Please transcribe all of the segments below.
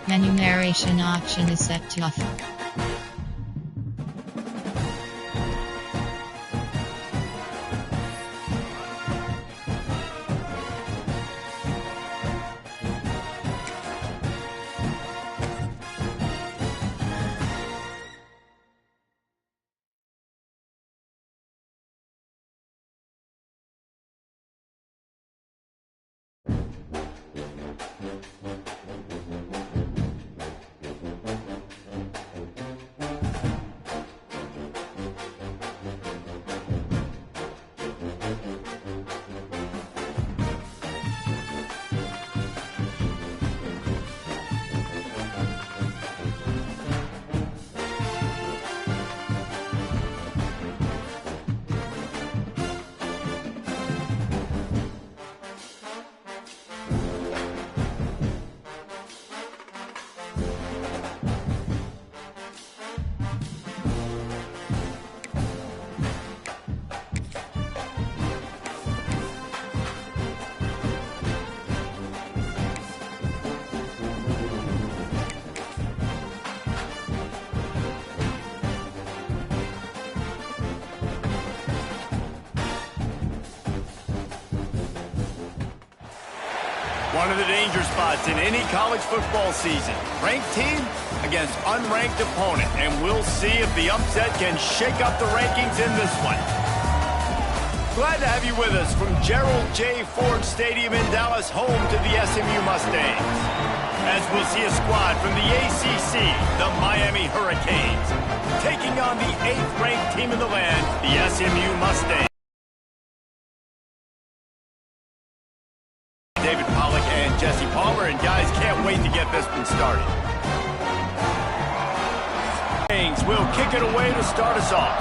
Enumeration option is set to off. One of the danger spots in any college football season. Ranked team against unranked opponent. And we'll see if the upset can shake up the rankings in this one. Glad to have you with us from Gerald J. Ford Stadium in Dallas, home to the SMU Mustangs. As we'll see a squad from the ACC, the Miami Hurricanes, taking on the 8th-ranked team in the land, the SMU Mustangs. David Pollack and Jesse Palmer, and guys, can't wait to get this one started. Will kick it away to start us off.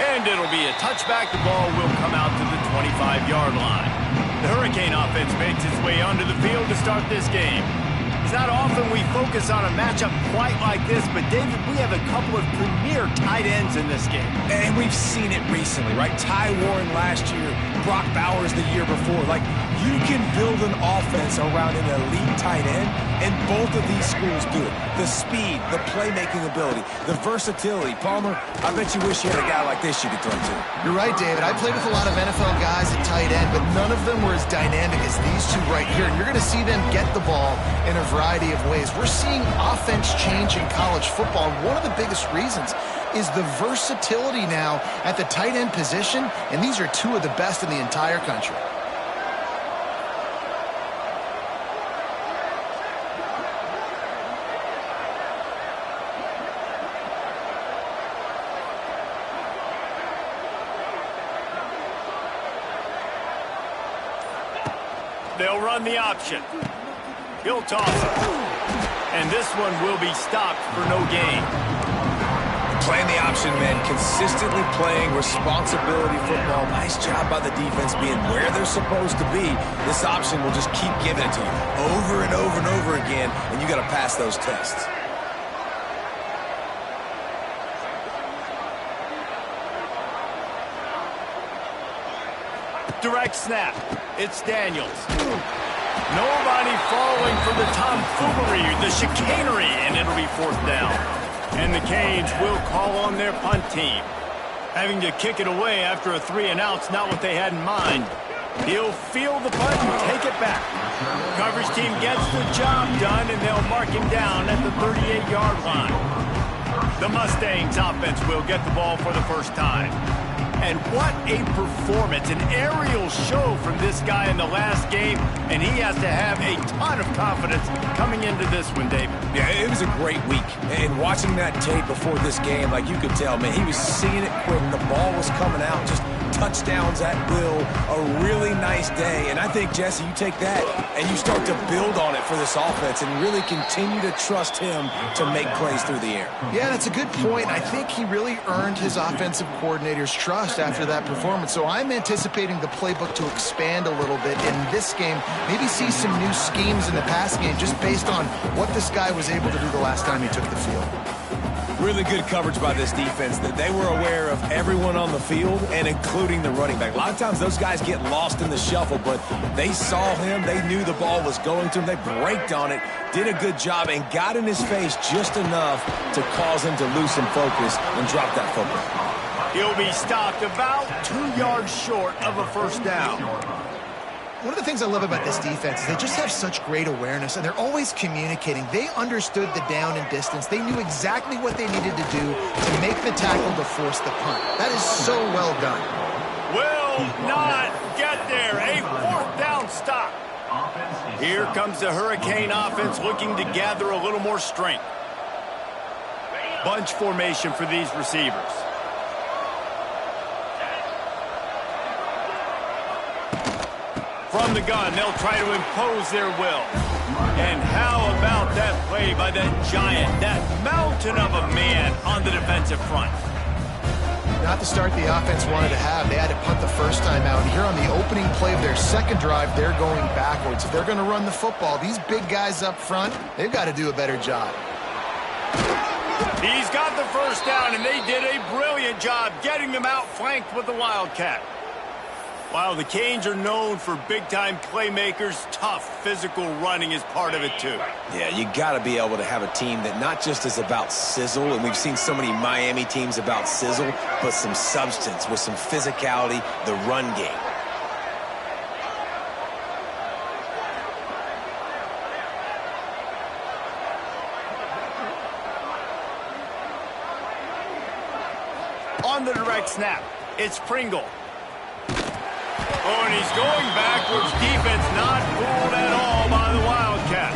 And it'll be a touchback. The ball will come out to the 25-yard line. The Hurricane offense makes its way onto the field to start this game. It's not often we focus on a matchup quite like this, but David, we have a couple of premier tight ends in this game. And we've seen it recently, right? Ty Warren last year, Brock Bowers the year before. Like, you can build an offense around an elite tight end, and both of these schools do it. The speed, the playmaking ability, the versatility. Palmer, I bet you wish you had a guy like this you could throw to. You're right, David. I played with a lot of NFL guys at tight end, but none of them were as dynamic as these two right here. And you're going to see them get the ball in a variety of ways. We're seeing offense change in college football, and one of the biggest reasons is the versatility now at the tight end position, and these are two of the best in the entire country. They'll run the option. He'll toss it. And this one will be stopped for no gain. Playing the option, man. Consistently playing responsibility football. Nice job by the defense being where they're supposed to be. This option will just keep giving it to you over and over and over again, and you got to pass those tests. Direct snap. It's Daniels. Nobody falling for the tomfoolery, the chicanery, and it'll be 4th down. And the Canes will call on their punt team. Having to kick it away after a 3-and-out's not what they had in mind. He'll field the punt and take it back. Coverage team gets the job done, and they'll mark him down at the 38-yard line. The Mustangs offense will get the ball for the first time. And what a performance, an aerial show from this guy in the last game, and he has to have a ton of confidence coming into this one, David. Yeah, it was a great week. And watching that tape before this game, like you could tell, man, he was seeing it quick. The ball was coming out, just touchdowns at will. A really nice day. And I think, Jesse, you take that and you start to build on it for this offense and really continue to trust him to make plays through the air. Yeah, that's a good point. I think he really earned his offensive coordinator's trust after that performance. So I'm anticipating the playbook to expand a little bit in this game, maybe see some new schemes in the pass game just based on what this guy was able to do the last time he took the field. Really good coverage by this defense. That they were aware of everyone on the field and including the running back. A lot of times those guys get lost in the shuffle, but they saw him. They knew the ball was going to him. They braked on it, did a good job, and got in his face just enough to cause him to lose some focus and drop that football. He'll be stopped about 2 yards short of a first down. One of the things I love about this defense is they just have such great awareness, and they're always communicating. They understood the down and distance. They knew exactly what they needed to do to make the tackle to force the punt. That is so well done. Will not get there. A fourth down stop. Here comes the Hurricane offense looking to gather a little more strength. Bunch formation for these receivers. From the gun, they'll try to impose their will. And how about that play by that giant, that mountain of a man on the defensive front? Not the start the offense wanted to have. They had to punt the first time out. And here on the opening play of their second drive, they're going backwards. If they're going to run the football, these big guys up front, they've got to do a better job. He's got the first down, and they did a brilliant job getting them outflanked with the Wildcat. While the Canes are known for big-time playmakers, tough physical running is part of it too. Yeah, you got to be able to have a team that not just is about sizzle, and we've seen so many Miami teams about sizzle, but some substance with some physicality, the run game. On the direct snap, it's Pringle. Oh, and he's going backwards. Defense not fooled at all by the Wildcat.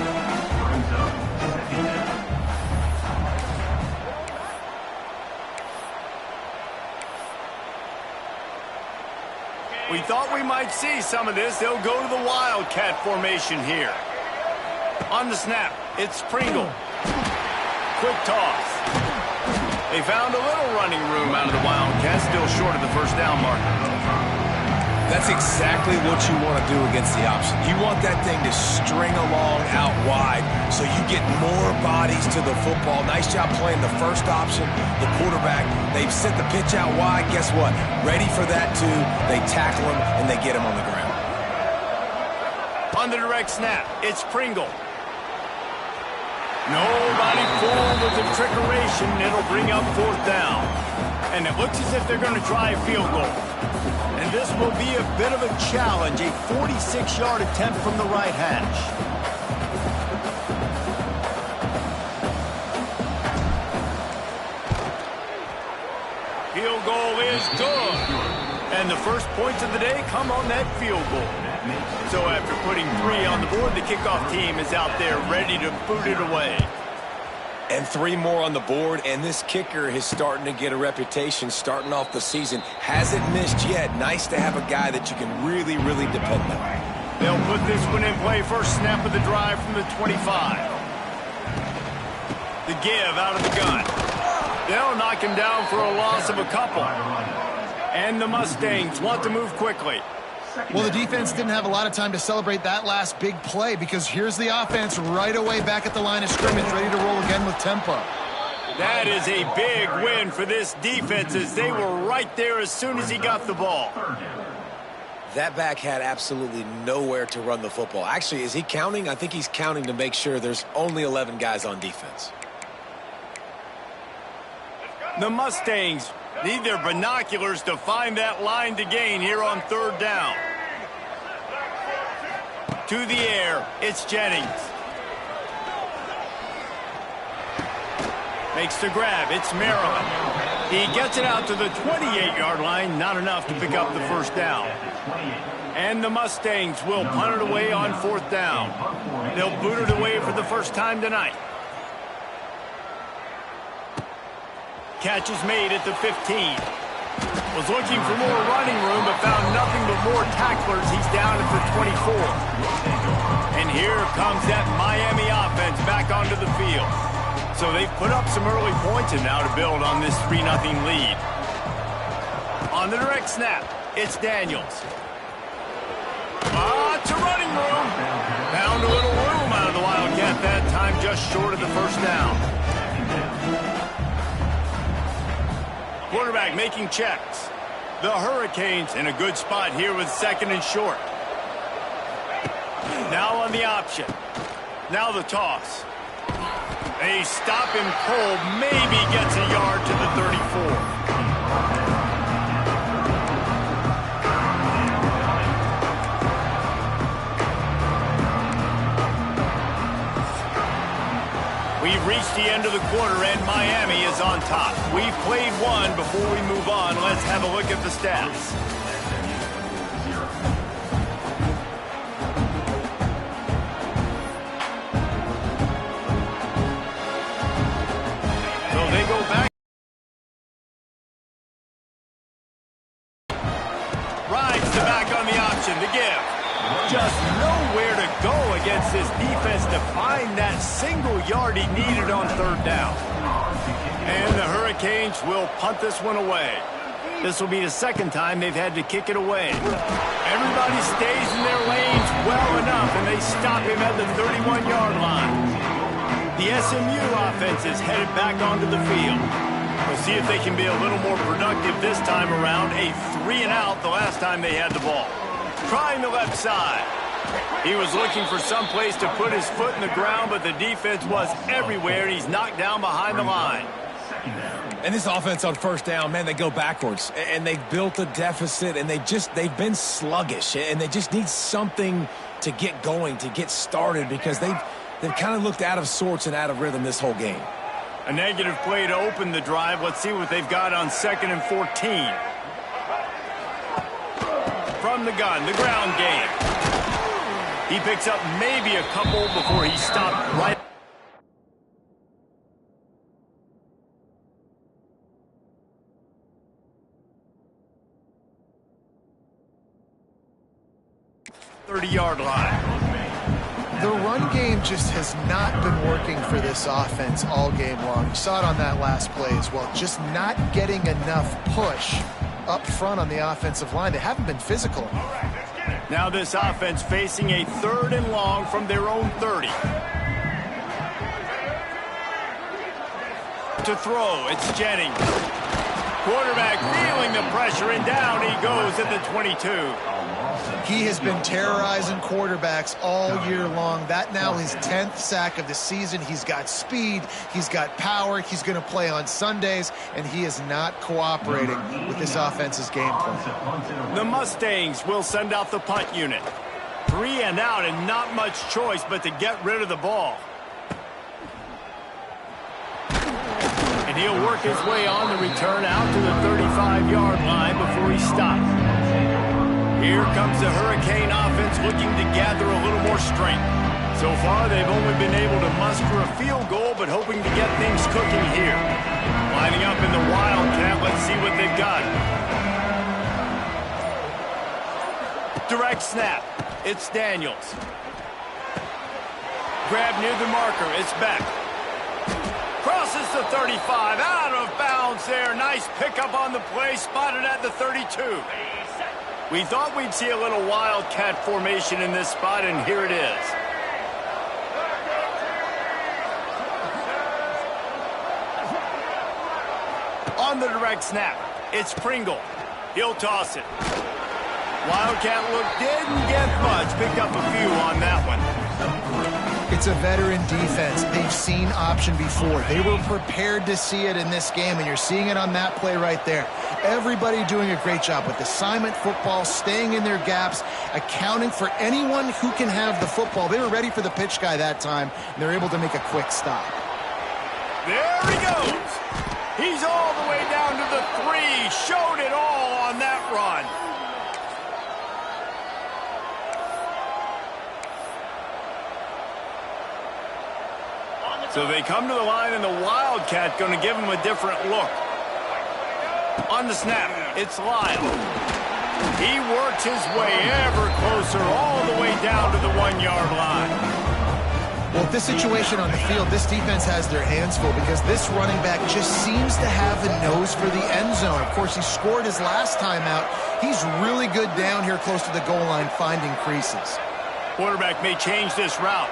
We thought we might see some of this. They'll go to the Wildcat formation here. On the snap, it's Pringle. Quick toss. They found a little running room out of the Wildcat, still short of the first down marker. That's exactly what you want to do against the option. You want that thing to string along out wide so you get more bodies to the football. Nice job playing the first option, the quarterback. They've sent the pitch out wide. Guess what? Ready for that too. They tackle him and they get him on the ground. On the direct snap, it's Pringle. Nobody fooled with the trickeration. It'll bring up fourth down. And it looks as if they're going to try a field goal. And this will be a bit of a challenge, a 46-yard attempt from the right hash. Field goal is good. And the first points of the day come on that field goal. So after putting 3 on the board, the kickoff team is out there ready to boot it away. And 3 more on the board, and this kicker is starting to get a reputation starting off the season. Hasn't missed yet. Nice to have a guy that you can really, really depend on. They'll put this one in play. First snap of the drive from the 25. The give out of the gun. They'll knock him down for a loss of a couple. And the Mustangs want to move quickly. Well, the defense didn't have a lot of time to celebrate that last big play because here's the offense right away back at the line of scrimmage, ready to roll again with tempo. That is a big win for this defense as they were right there as soon as he got the ball. That back had absolutely nowhere to run the football. Actually, is he counting? I think he's counting to make sure there's only 11 guys on defense. The Mustangs need their binoculars to find that line to gain here on third down. To the air, it's Jennings. Makes the grab, it's Maryland. He gets it out to the 28-yard line, not enough to pick up the first down. And the Mustangs will punt it away on fourth down. They'll boot it away for the first time tonight. Catch is made at the 15. Was looking for more running room, but found nothing but more tacklers. He's down at the 24. And here comes that Miami offense back onto the field. So they've put up some early points and now to build on this 3-0 lead. On the direct snap, it's Daniels. It's a running room. Found a little room out of the Wildcat that time, just short of the first down. Quarterback making checks. The Hurricanes in a good spot here with 2nd and short. Now on the option. Now the toss. They stop him cold. Maybe gets a yard to the 34. We've reached the end of the quarter, and Miami is on top. We've played one. Before we move on, let's have a look at the stats. So they go back. Rides the back on the option to give. Just nowhere to go against this defense to find that single yard he needed on 3rd down. And the Hurricanes will punt this one away. This will be the 2nd time they've had to kick it away. Everybody stays in their lanes well enough, and they stop him at the 31-yard line. The SMU offense is headed back onto the field. We'll see if they can be a little more productive this time around. A 3-and-out the last time they had the ball. Trying the left side. He was looking for some place to put his foot in the ground, but the defense was everywhere, and he's knocked down behind the line. And this offense on 1st down, man, they go backwards. And they've built a deficit, and they've been sluggish. And they just need something to get going, to get started, because they've kind of looked out of sorts and out of rhythm this whole game. A negative play to open the drive. Let's see what they've got on 2nd and 14. From the gun, the ground game. He picks up maybe a couple before he stopped right. .30-yard line. The run game just has not been working for this offense all game long. You saw it on that last play as well. Just not getting enough push up front on the offensive line. They haven't been physical. Now this offense facing a 3rd and long from their own 30. To throw, it's Jennings. Quarterback feeling the pressure, and down he goes at the 22. He has been terrorizing quarterbacks all year long. That now his 10th sack of the season. He's got speed. He's got power. He's going to play on Sundays, and he is not cooperating with this offense's game plan. The Mustangs will send out the punt unit. 3-and-out, and not much choice but to get rid of the ball. And he'll work his way on the return out to the 35-yard line before he stops. Here comes the Hurricane offense looking to gather a little more strength. So far, they've only been able to muster a field goal, but hoping to get things cooking here. Lining up in the Wildcat, let's see what they've got. Direct snap. It's Daniels. Grab near the marker. It's Beck. Crosses the 35. Out of bounds there. Nice pickup on the play. Spotted at the 32. We thought we'd see a little Wildcat formation in this spot, and here it is. On the direct snap, it's Pringle. He'll toss it. Wildcat look didn't get much. Picked up a few on that one. It's a veteran defense. They've seen option before. They were prepared to see it in this game, and you're seeing it on that play right there. Everybody doing a great job with assignment football, staying in their gaps, accounting for anyone who can have the football. They were ready for the pitch guy that time, and they're able to make a quick stop. There he goes. He's all the way down to the 3. Showed it all on that run. So they come to the line, and the Wildcat going to give him a different look. On the snap, it's Lyle. He works his way ever closer all the way down to the 1-yard line. Well, with this situation on the field, this defense has their hands full because this running back just seems to have a nose for the end zone. Of course, he scored his last time out. He's really good down here close to the goal line finding creases. Quarterback may change this route.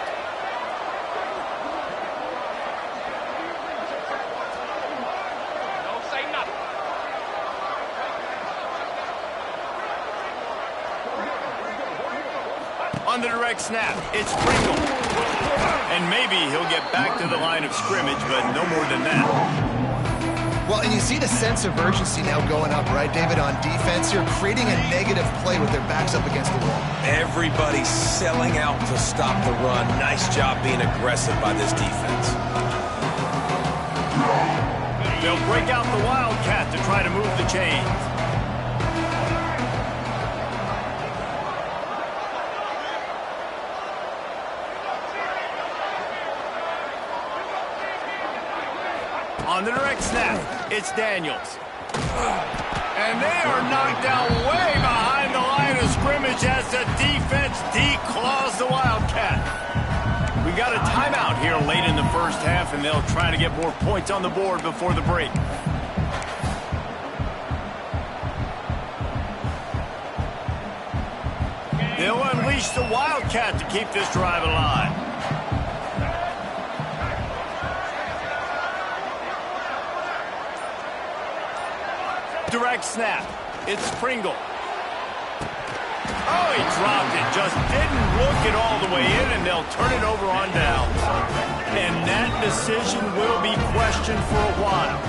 On the direct snap, it's Pringle. And maybe he'll get back to the line of scrimmage, but no more than that. Well, and you see the sense of urgency now going up, right, David, on defense here, creating a negative play with their backs up against the wall. Everybody's selling out to stop the run. Nice job being aggressive by this defense. They'll break out the Wildcat to try to move the chains. On the direct snap, it's Daniels. And they are knocked down way behind the line of scrimmage as the defense declaws the Wildcat. We got a timeout here late in the first half, and they'll try to get more points on the board before the break. They'll unleash the Wildcat to keep this drive alive. Direct snap. It's Pringle. Oh, he dropped it. Just didn't look it all the way in, and they'll turn it over on downs. And that decision will be questioned for a while.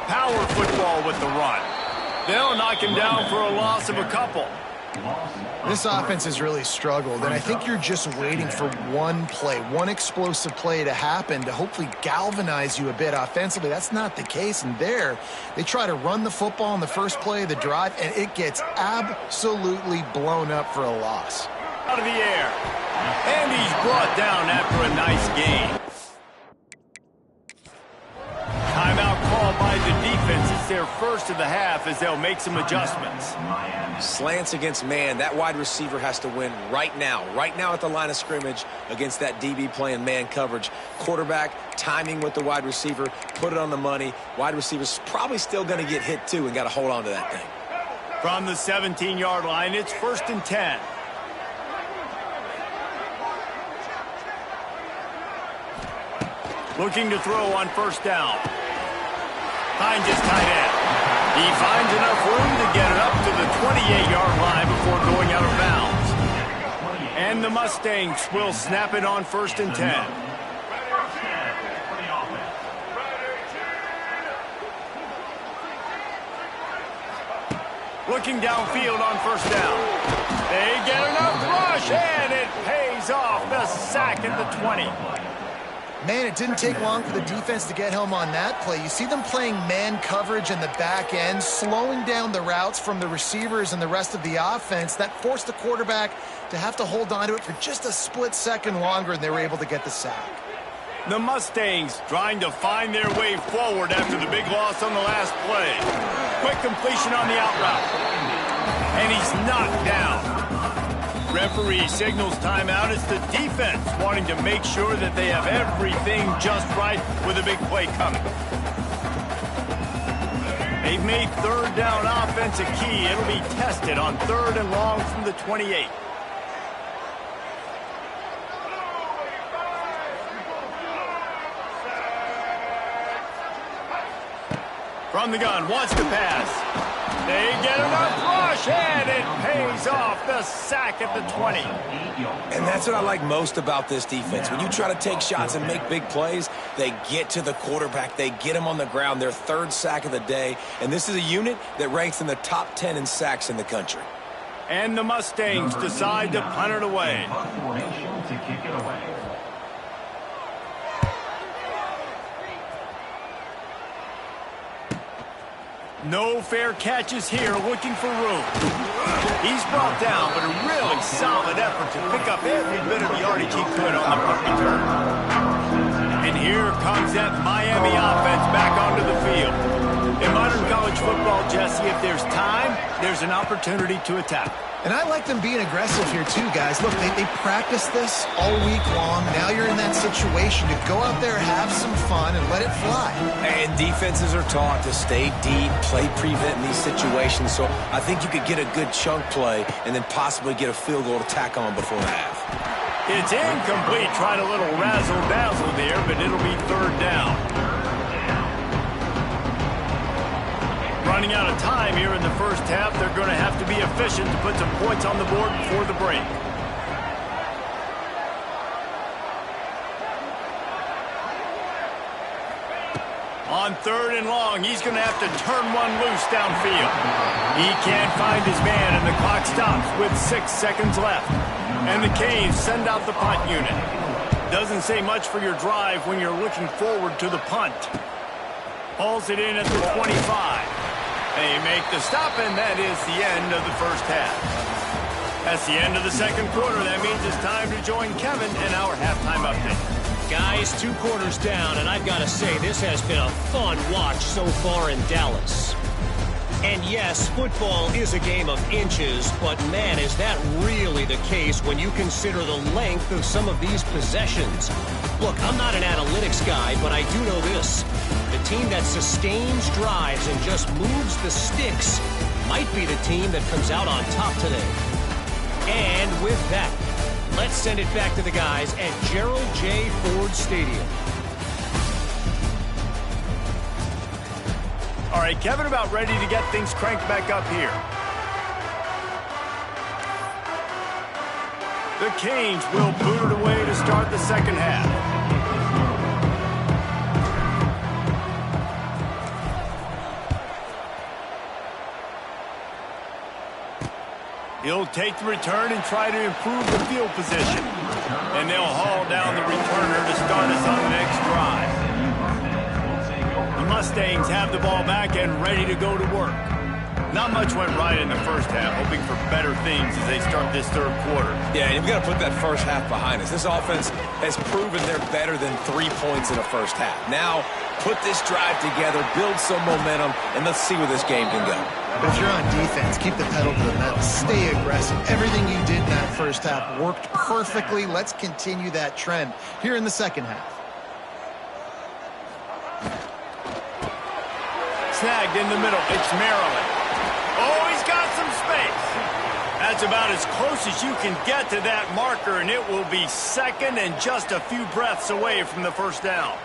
Power football with the run. They'll knock him down for a loss of a couple. This offense has really struggled, and I think you're just waiting for one play, one explosive play to happen to hopefully galvanize you a bit offensively. That's not the case, and there, they try to run the football in the first play of the drive, and it gets absolutely blown up for a loss. Out of the air, and he's brought down after a nice gain. Timeout called by the defense. It's their first of the half as they'll make some adjustments. Slants against man. That wide receiver has to win right now at the line of scrimmage against that DB playing man coverage. Quarterback, timing with the wide receiver, put it on the money. Wide receiver's probably still going to get hit too and got to hold on to that thing. From the 17-yard line, it's 1st and 10. Looking to throw on first down. Finds his tight end. He finds enough room to get it up to the 28-yard line before going out of bounds. And the Mustangs will snap it on 1st and 10. Looking downfield on first down. They get enough rush, and it pays off. The sack at the 20. Man, it didn't take long for the defense to get home on that play. You see them playing man coverage in the back end, slowing down the routes from the receivers and the rest of the offense. That forced the quarterback to have to hold on to it for just a split second longer, and they were able to get the sack. The Mustangs trying to find their way forward after the big loss on the last play. Quick completion on the out route. And he's knocked down. Referee signals timeout. It's the defense wanting to make sure that they have everything just right with a big play coming. They've made third down offense a key. It'll be tested on 3rd and long from the 28. From the gun, wants to pass. They get enough rush, and it pays off. The sack at the 20. And that's what I like most about this defense. When you try to take shots and make big plays, they get to the quarterback. They get him on the ground. Their 3rd sack of the day. And this is a unit that ranks in the top 10 in sacks in the country. And the Mustangs decide to punt it away. No fair catches here, looking for room. He's brought down, but a really solid effort to pick up every bit of yardage he could on the punt return. And here comes that Miami offense back onto the field. In modern college football, Jesse, if there's time, there's an opportunity to attack. And I like them being aggressive here too, guys. Look, they practice this all week long. Now you're in that situation to go out there, have some fun, and let it fly. And defenses are taught to stay deep, play prevent in these situations. So I think you could get a good chunk play and then possibly get a field goal to tack on before the half. It's incomplete. Tried a little razzle-dazzle there, but it'll be 3rd down. running out of time here in the first half. They're going to have to be efficient to put some points on the board before the break. On 3rd and long, he's going to have to turn one loose downfield. He can't find his man, and the clock stops with 6 seconds left. And the Canes send out the punt unit. Doesn't say much for your drive when you're looking forward to the punt. Hauls it in at the 25. They make the stop, and that is the end of the first half. That's the end of the second quarter. That means it's time to join Kevin in our halftime update. Guys, 2 quarters down, and I've got to say, this has been a fun watch so far in Dallas. And yes, football is a game of inches, but man, is that really the case when you consider the length of some of these possessions. Look, I'm not an analytics guy, but I do know this. The team that sustains drives and just moves the sticks might be the team that comes out on top today. And with that, let's send it back to the guys at Gerald J. Ford Stadium. All right, Kevin, about ready to get things cranked back up here. The Canes will boot it away to start the second half. He'll take the return and try to improve the field position. And they'll haul down the returner to start us on the next drive. The Mustangs have the ball back and ready to go to work. Not much went right in the first half, hoping for better things as they start this third quarter. Yeah, you've got to put that first half behind us. This offense has proven they're better than 3 points in the first half. Now, put this drive together, build some momentum, and let's see where this game can go. If you're on defense, keep the pedal to the metal. Stay aggressive. Everything you did in that first half worked perfectly. Let's continue that trend here in the second half. Snagged in the middle. It's Maryland. Oh, he's got some space. That's about as close as you can get to that marker, and it will be second and just a few breaths away from the first down.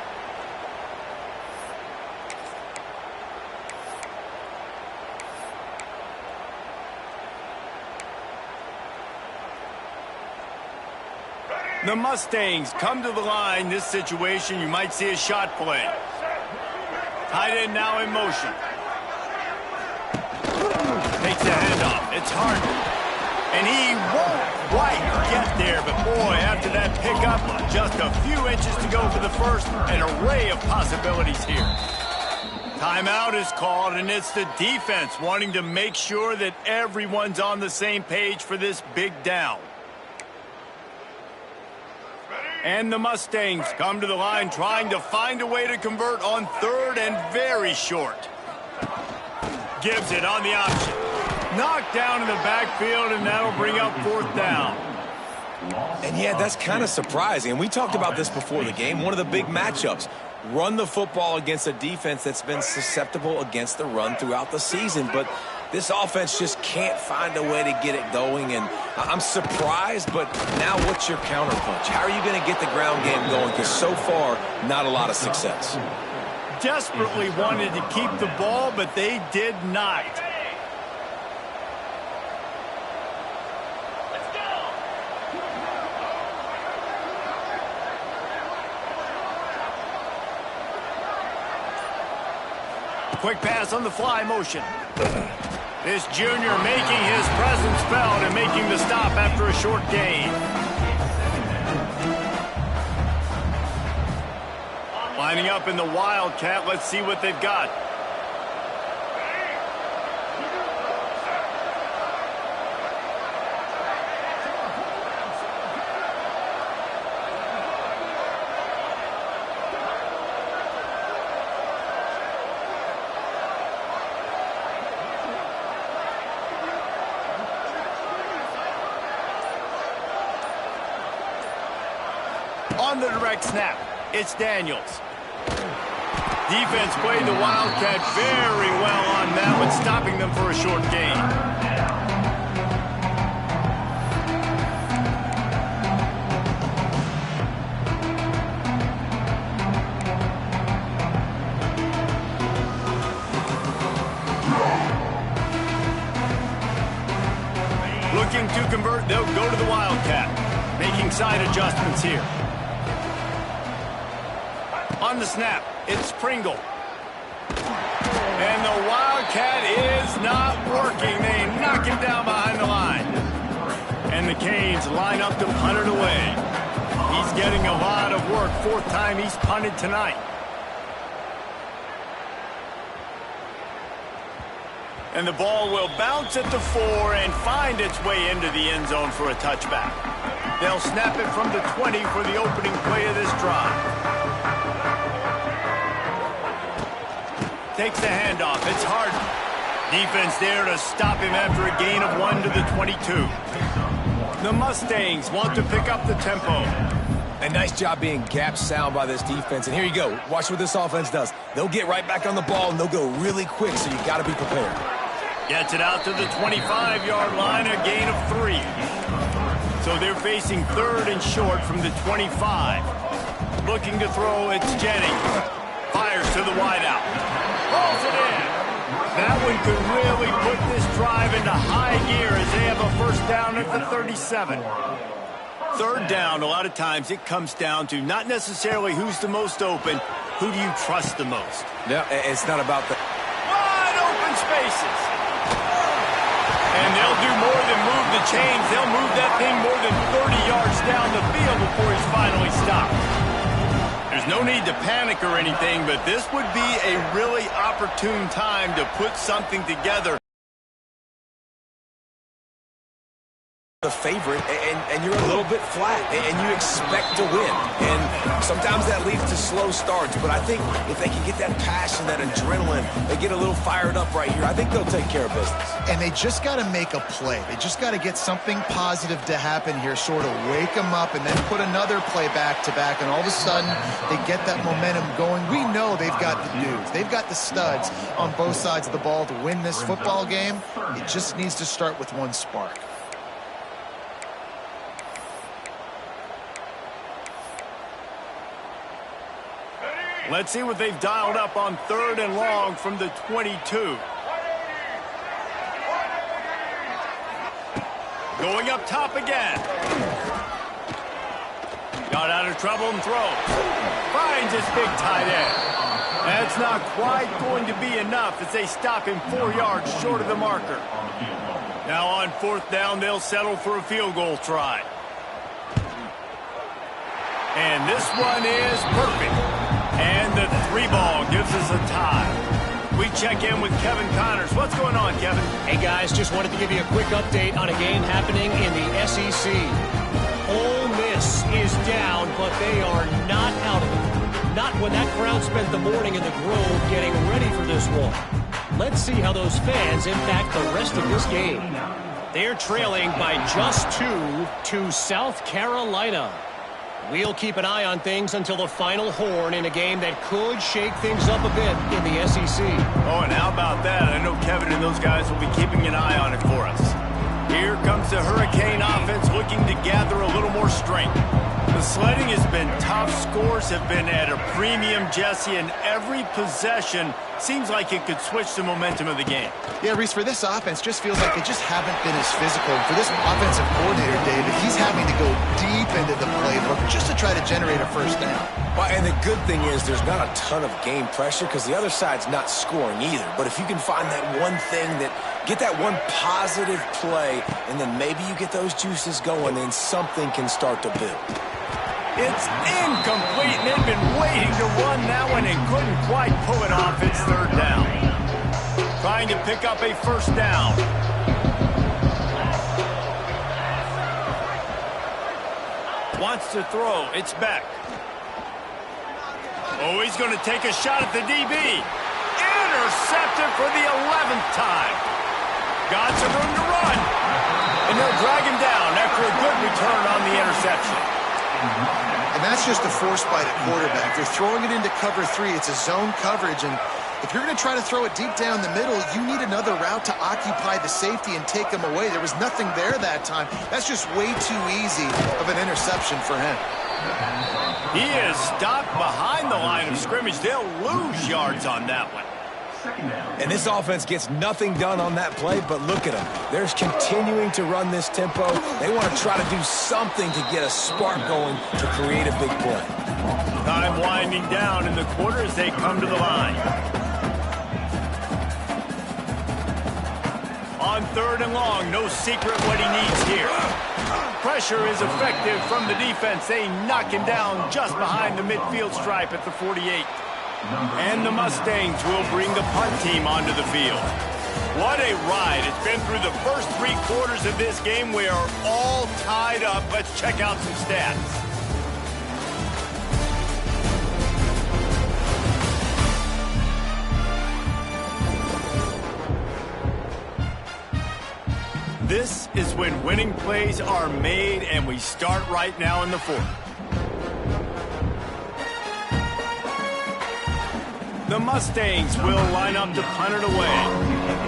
The Mustangs come to the line. This situation, you might see a shot play. Tight end now in motion. Takes the handoff. It's Harden. And he won't quite get there, but boy, after that pickup, just a few inches to go for the first. An array of possibilities here. Timeout is called, and it's the defense wanting to make sure that everyone's on the same page for this big down. And the Mustangs come to the line trying to find a way to convert on third and very short. Gives it on the option. Knocked down in the backfield, and that'll bring up fourth down. And yeah, that's kind of surprising. We talked about this before the game. One of the big matchups. Run the football against a defense that's been susceptible against the run throughout the season. But this offense just can't find a way to get it going. And I'm surprised, but now what's your counterpunch? How are you going to get the ground game going? Because so far, not a lot of success. Desperately wanted to keep the ball, but they did not. Quick pass on the fly motion. This junior making his presence felt and making the stop after a short gain. Lining up in the Wildcat. Let's see what they've got. On the direct snap, it's Daniels. Defense played the Wildcat very well on that one, stopping them for a short gain. Looking to convert, they'll go to the Wildcat. Making side adjustments here. On the snap, it's Pringle. And the Wildcat is not working. They knock him down behind the line. And the Canes line up to punt it away. He's getting a lot of work. Fourth time he's punted tonight. And the ball will bounce at the 4 and find its way into the end zone for a touchback. They'll snap it from the 20 for the opening play of this drive. Takes the handoff. It's Harden. Defense there to stop him after a gain of 1 to the 22. The Mustangs want to pick up the tempo. A nice job being gap sound by this defense. And here you go. Watch what this offense does. They'll get right back on the ball, and they'll go really quick, so you got to be prepared. Gets it out to the 25-yard line, a gain of 3. So they're facing third and short from the 25. Looking to throw, it's Jennings. Fires to the wideout. Hauls it in. That one could really put this drive into high gear as they have a first down at the 37. Third down, a lot of times it comes down to not necessarily who's the most open, who do you trust the most? Yeah, it's not about the... Wide open spaces. And they'll do more than move the chains. They'll move that thing more than 30 yards down the field before he's finally stopped. There's no need to panic or anything, but this would be a really opportune time to put something together. The favorite, and you're a little bit flat, and you expect to win. And sometimes that leads to slow starts, but I think if they can get that passion, that adrenaline, they get a little fired up right here, I think they'll take care of business. And they just got to make a play. They just got to get something positive to happen here, sort of wake them up, and then put another play back-to-back, and all of a sudden they get that momentum going. We know they've got the dudes. They've got the studs on both sides of the ball to win this football game. It just needs to start with one spark. Let's see what they've dialed up on third and long from the 22. Going up top again. Got out of trouble and throws. Finds his big tight end. That's not quite going to be enough as they stop him 4 yards short of the marker. Now on fourth down, they'll settle for a field goal try. And this one is perfect. And the 3-ball gives us a tie. We check in with Kevin Connors. What's going on, Kevin? Hey, guys, just wanted to give you a quick update on a game happening in the SEC. Ole Miss is down, but they are not out of it. Not when that crowd spent the morning in the Grove getting ready for this one. Let's see how those fans impact the rest of this game. They're trailing by just 2 to South Carolina. We'll keep an eye on things until the final horn in a game that could shake things up a bit in the SEC. Oh, and how about that? I know Kevin and those guys will be keeping an eye on it for us. Here comes the Hurricane offense looking to gather a little more strength. The sledding has been tough. Scores have been at a premium, Jesse, and every possession seems like it could switch the momentum of the game. Yeah, Reese, for this offense, just feels like they just haven't been as physical. For this offensive coordinator, David, he's having to go deep into the playbook just to try to generate a first down. Well, and the good thing is there's not a ton of game pressure because the other side's not scoring either. But if you can find that one thing get that one positive play, and then maybe you get those juices going, then something can start to build. It's incomplete, and they've been waiting to run that one and couldn't quite pull it off. It's third down. Trying to pick up a first down. Wants to throw. It's Beck. Oh, he's going to take a shot at the DB. Intercepted for the 11th time. Got some room to run. And they'll drag him down after a good return on the interception. And that's just a force by the quarterback. They're throwing it into cover 3. It's a zone coverage, and if you're going to try to throw it deep down the middle, you need another route to occupy the safety and take them away. There was nothing there that time. That's just way too easy of an interception for him. He is stopped behind the line of scrimmage. They'll lose yards on that one. And this offense gets nothing done on that play, but look at them. They're continuing to run this tempo. They want to try to do something to get a spark going to create a big play. Time winding down in the quarter as they come to the line. On 3rd and long, no secret what he needs here. Pressure is effective from the defense. They knock him down just behind the midfield stripe at the 48. And the Mustangs will bring the punt team onto the field. What a ride. It's been through the first 3 quarters of this game. We are all tied up. Let's check out some stats. This is when winning plays are made, and we start right now in the 4th. The Mustangs will line up to punt it away.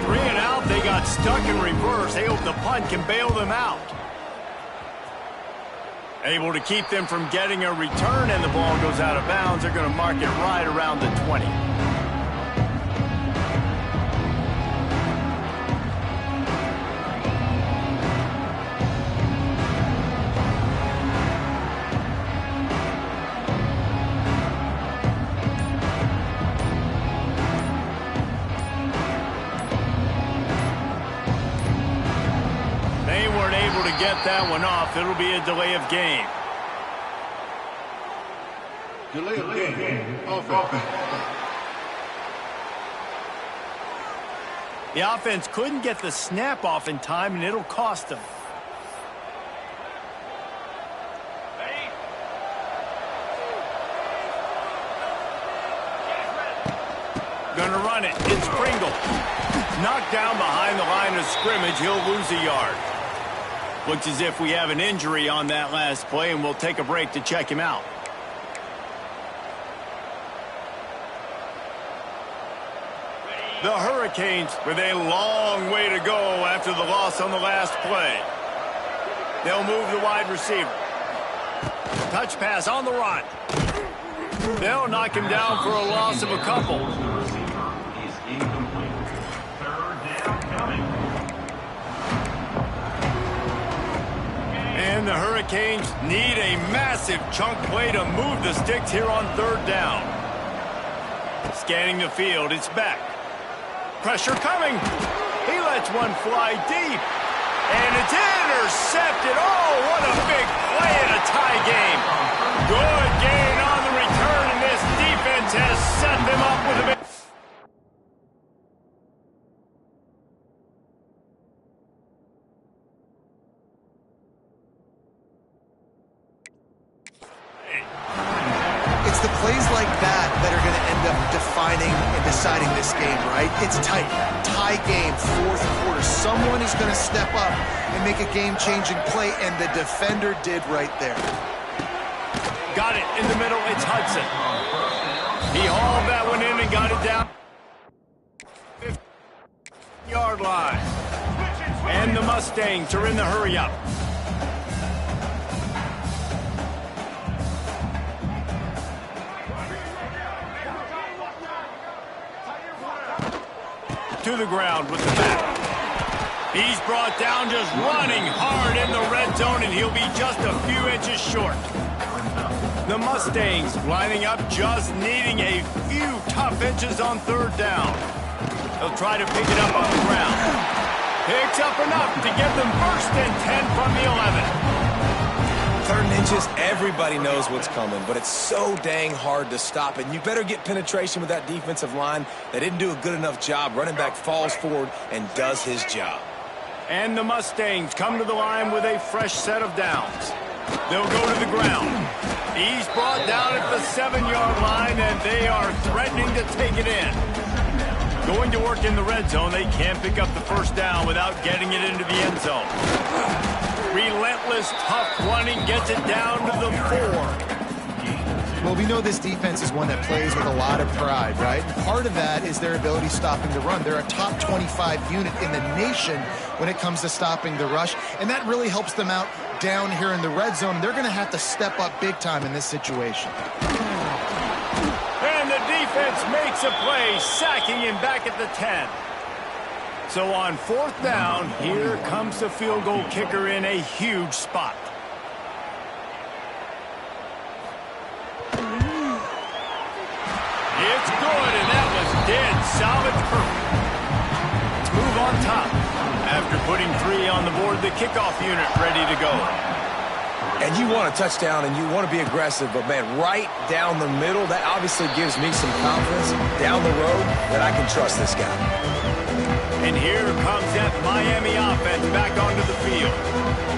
3 and out, they got stuck in reverse. They hope the punt can bail them out. Able to keep them from getting a return, and the ball goes out of bounds. They're going to mark it right around the 20. Get that one off. It'll be a delay of game. Delay of game. Offense. The offense couldn't get the snap off in time, and it'll cost them. Gonna run it. It's Pringle. Knocked down behind the line of scrimmage. He'll lose a yard. Looks as if we have an injury on that last play, and we'll take a break to check him out. The Hurricanes with a long way to go after the loss on the last play. They'll move the wide receiver. Touch pass on the run. They'll knock him down for a loss of a couple. And the Hurricanes need a massive chunk play to move the sticks here on 3rd down. Scanning the field, it's back. Pressure coming. He lets one fly deep. And it's intercepted. Oh, what a big play in a tie game. Good gain on the return, and this defense has set them up with a big... It's the plays like that that are going to end up defining and deciding this game, right? It's tight. Tie game, 4th quarter. Someone is going to step up and make a game-changing play, and the defender did right there. Got it in the middle. It's Hudson. He hauled that one in and got it down. 50-yard line. And the Mustangs are in the hurry-up. To the ground with the back. He's brought down just running hard in the red zone, and he'll be just a few inches short. The Mustangs lining up, just needing a few tough inches on 3rd down. They'll try to pick it up on the ground. Picks up enough to get them 1st and 10 from the 11. 3rd and inches, everybody knows what's coming, but it's so dang hard to stop, and you better get penetration with that defensive line. They didn't do a good enough job. Running back falls forward and does his job. And the Mustangs come to the line with a fresh set of downs. They'll go to the ground. He's brought down at the 7-yard line, and they are threatening to take it in. Going to work in the red zone, they can't pick up the 1st down without getting it into the end zone. Relentless, tough running gets it down to the 4. Well, we know this defense is one that plays with a lot of pride, right? And part of that is their ability stopping the run. They're a top 25 unit in the nation when it comes to stopping the rush, and that really helps them out down here in the red zone. They're going to have to step up big time in this situation. And the defense defense makes a play, sacking him back at the 10. So on 4th down, here comes the field goal kicker in a huge spot. It's good, and that was dead solid perfect. Let's move on top. After putting 3 on the board, the kickoff unit ready to go. And you want a touchdown and you want to be aggressive, but man, right down the middle, that obviously gives me some confidence down the road that I can trust this guy. And here comes that Miami offense back onto the field.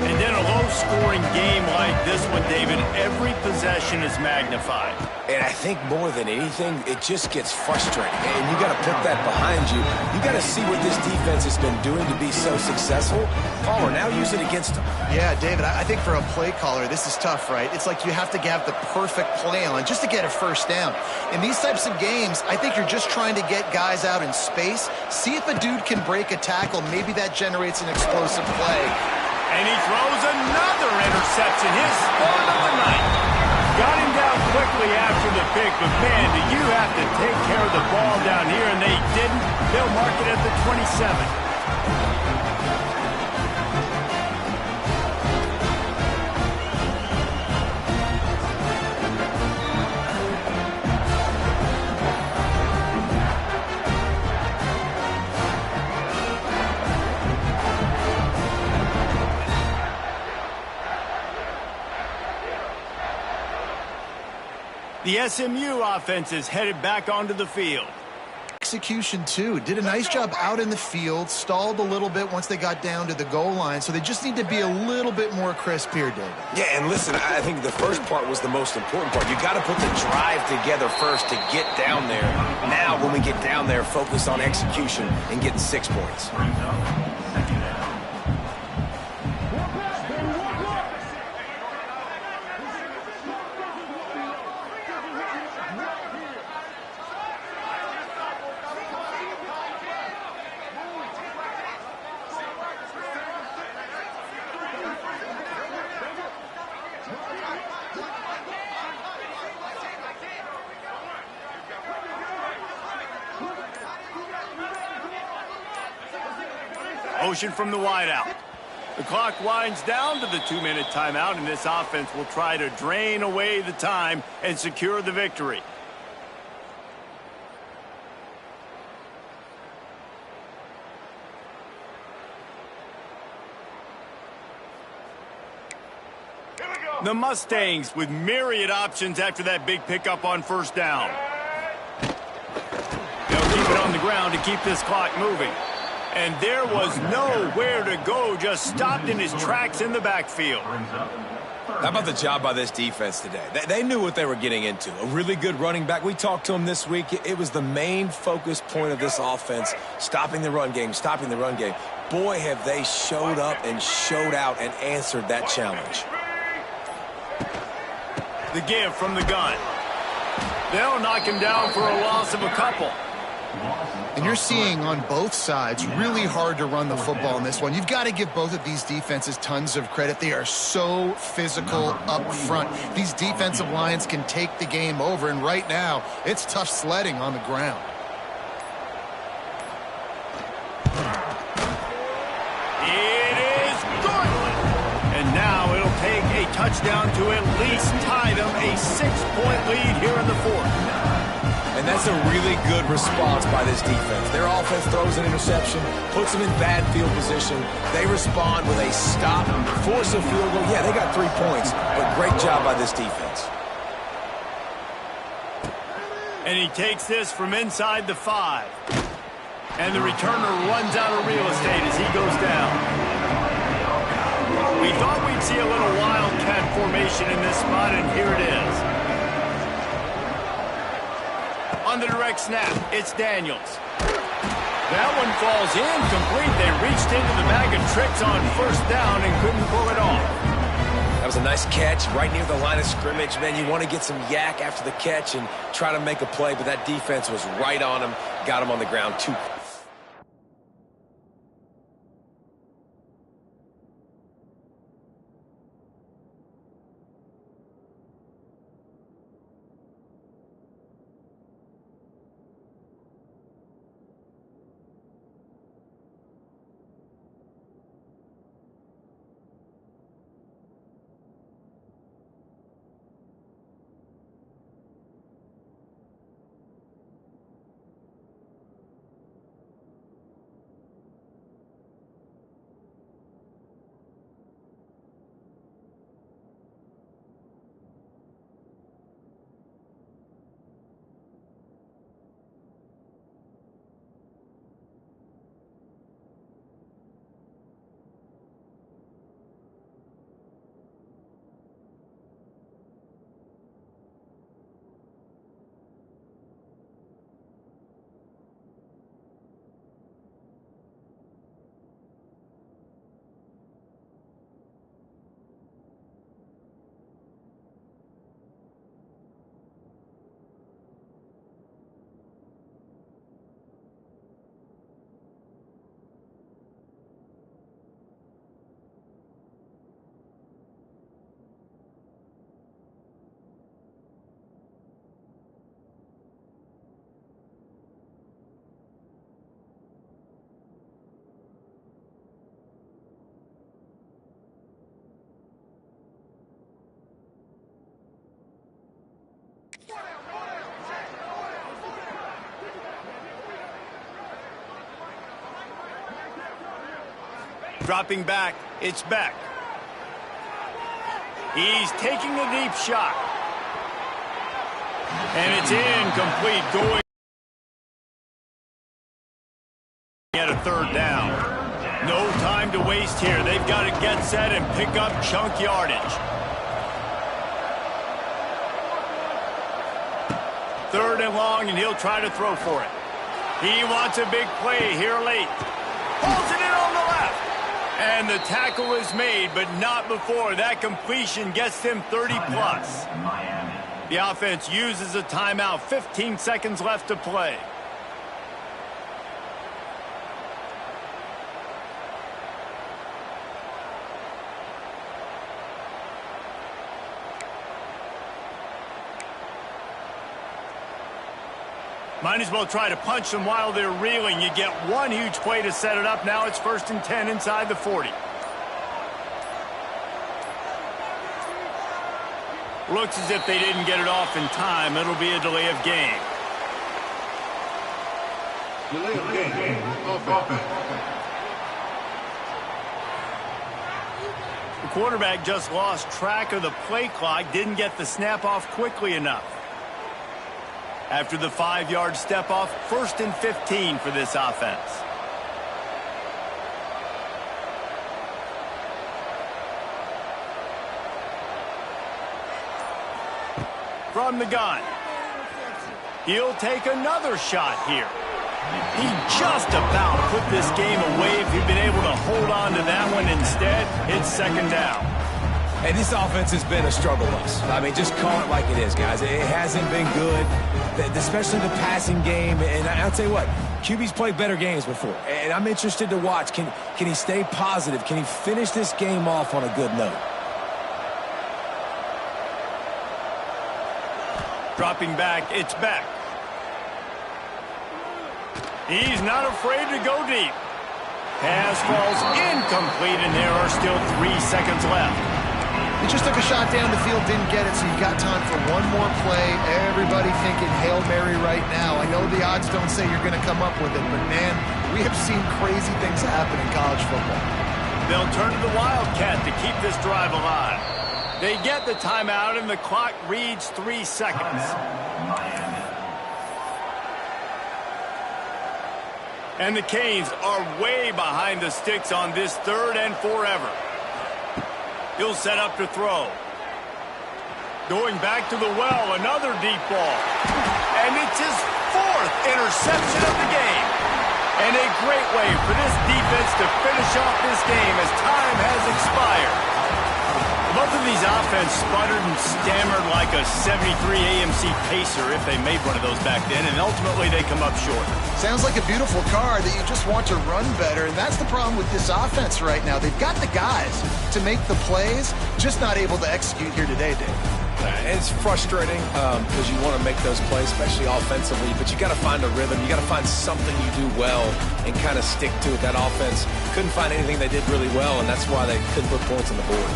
And then a low-scoring game like this one, David, every possession is magnified. And I think more than anything, it just gets frustrating. And you got to put that behind you. You got to see what this defense has been doing to be so successful. Caller, now use it against them. Yeah, David, I think for a play caller, this is tough, right? It's like you have to have the perfect play on just to get a first down. In these types of games, I think you're just trying to get guys out in space, see if a dude can break a tackle. Maybe that generates an explosive play. And he throws another interception, his 4th of the night. Got him down quickly after the pick, but man, do you have to take care of the ball down here, and they didn't. They'll mark it at the 27. The SMU offense is headed back onto the field. Execution, too. Did a nice job out in the field, stalled a little bit once they got down to the goal line, so they just need to be a little bit more crisp here, David. Yeah, and listen, I think the first part was the most important part. You got to put the drive together first to get down there. Now, when we get down there, focus on execution and getting 6 points. Motion from the wideout. The clock winds down to the 2-minute timeout, and this offense will try to drain away the time and secure the victory. The Mustangs with myriad options after that big pickup on 1st down. They'll keep it on the ground to keep this clock moving. And there was nowhere to go, just stopped in his tracks in the backfield. How about the job by this defense today? They knew what they were getting into. A really good running back. We talked to him this week. It was the main focus point of this offense, stopping the run game, stopping the run game. Boy, have they showed up and showed out and answered that challenge. The give from the gun. They'll knock him down for a loss of a couple. And you're seeing on both sides really hard to run the football in this one. You've got to give both of these defenses tons of credit. They are so physical up front. These defensive lines can take the game over, and right now it's tough sledding on the ground. It is good. And now it'll take a touchdown to at least tie them a 6-point lead here in the 4th. And that's a really good response by this defense. Their offense throws an interception, puts them in bad field position. They respond with a stop, force a field goal. Yeah, they got 3 points, but great job by this defense. And he takes this from inside the 5. And the returner runs out of real estate as he goes down. We thought we'd see a little wildcat formation in this spot, and here it is. On the direct snap, it's Daniels. That one falls incomplete. They reached into the bag of tricks on 1st down and couldn't pull it off. That was a nice catch right near the line of scrimmage. Man, you want to get some yak after the catch and try to make a play, but that defense was right on him, got him on the ground too. Dropping back, it's Beck. He's taking a deep shot. And it's incomplete, going at a third down. No time to waste here. They've got to get set and pick up chunk yardage. Third and long, and he'll try to throw for it. He wants a big play here late. Pulls it in on the left. And the tackle is made, but not before that completion gets them 30-plus. The offense uses a timeout. 15 seconds left to play. Might as well try to punch them while they're reeling. You get one huge play to set it up. Now it's 1st and 10 inside the 40. Looks as if they didn't get it off in time. It'll be a delay of game. Delay of game. Offense. The quarterback just lost track of the play clock. Didn't get the snap off quickly enough. After the 5-yard step off, 1st and 15 for this offense. From the gun. He'll take another shot here. He just about put this game away if he'd been able to hold on to that one instead. It's 2nd down. And this offense has been a struggle bus. I mean, just call it like it is, guys. It hasn't been good, especially the passing game. And I'll tell you what, QB's played better games before. And I'm interested to watch. Can he stay positive? Can he finish this game off on a good note? Dropping back, it's Beck. He's not afraid to go deep. Pass falls incomplete, and there are still 3 seconds left. He just took a shot down the field, didn't get it, so you've got time for one more play. Everybody thinking Hail Mary right now. I know the odds don't say you're going to come up with it, but, man, we have seen crazy things happen in college football. They'll turn to the Wildcat to keep this drive alive. They get the timeout, and the clock reads 3 seconds. And the Canes are way behind the sticks on this 3rd and forever. He'll set up to throw. Going back to the well, another deep ball. And it's his 4th interception of the game. And a great way for this defense to finish off this game as time has expired. Both of these offenses sputtered and stammered like a 73 AMC Pacer if they made one of those back then, and ultimately they come up short. Sounds like a beautiful car that you just want to run better, and that's the problem with this offense right now. They've got the guys to make the plays, just not able to execute here today, Dave. It's frustrating because you want to make those plays, especially offensively, but you got to find a rhythm. You got to find something you do well and kind of stick to it. That offense couldn't find anything they did really well, and that's why they couldn't put points on the board.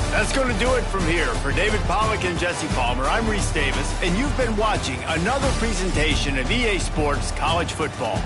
That's going to do it from here. For David Pollack and Jesse Palmer, I'm Reese Davis, and you've been watching another presentation of EA Sports College Football.